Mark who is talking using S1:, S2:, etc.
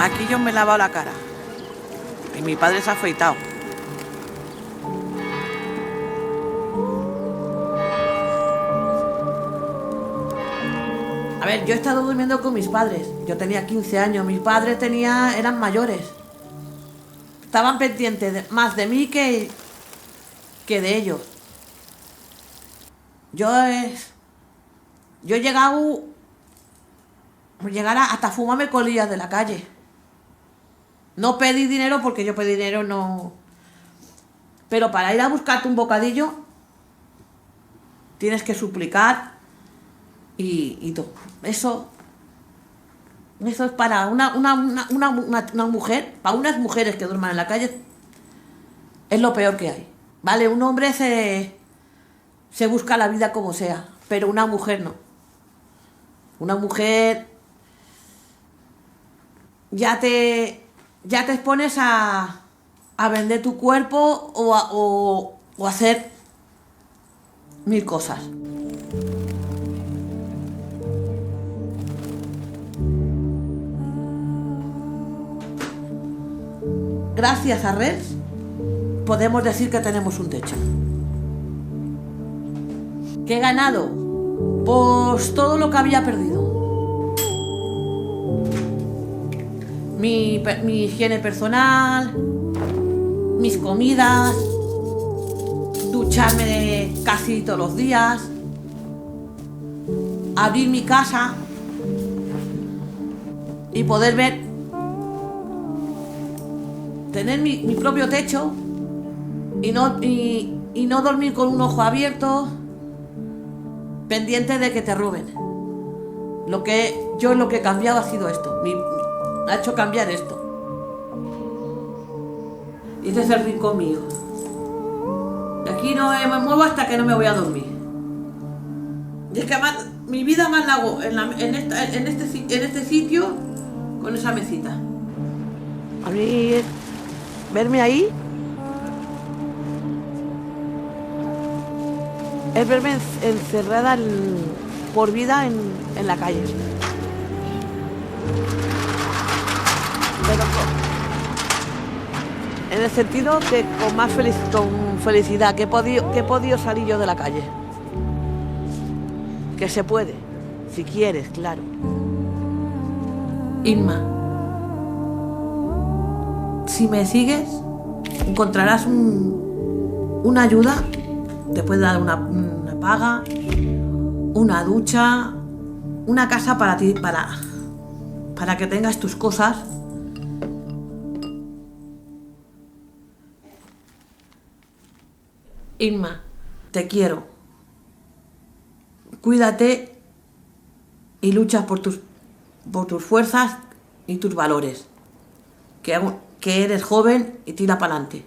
S1: Aquí yo me he lavado la cara y mi padre se ha afeitado. A ver, yo he estado durmiendo con mis padres. Yo tenía 15 años, mis padres eran mayores. Estaban pendientes más de mí que de ellos. Yo he llegado a llegar hasta fumarme colillas de la calle. No pedí dinero porque yo pedí dinero no. Pero para ir a buscarte un bocadillo tienes que suplicar y todo. Eso es para una mujer, para unas mujeres que duerman en la calle, es lo peor que hay. Vale, un hombre se busca la vida como sea, pero una mujer no. Una mujer ya te expones a vender tu cuerpo o hacer mil cosas. Gracias a Rels podemos decir que tenemos un techo. ¿Qué he ganado? Pues todo lo que había perdido. Mi higiene personal, mis comidas, ducharme casi todos los días, abrir mi casa y poder ver, tener mi propio techo y no dormir con un ojo abierto, pendiente de que te roben. Lo que he cambiado ha sido esto. Me ha hecho cambiar esto. Y este es el rincón mío. De aquí no me muevo hasta que no me voy a dormir. Y es que además, mi vida más la hago en este sitio con esa mesita. A mí, verme ahí es verme encerrada por vida en la calle. Pero en el sentido que con más felicidad, que he podido salir yo de la calle. Que se puede, si quieres, claro. Inma, si me sigues, encontrarás una ayuda. Te puede dar una paga, una ducha, una casa para ti, para que tengas tus cosas. Inma, te quiero. Cuídate y lucha por tus fuerzas y tus valores. Que eres joven y tira para adelante.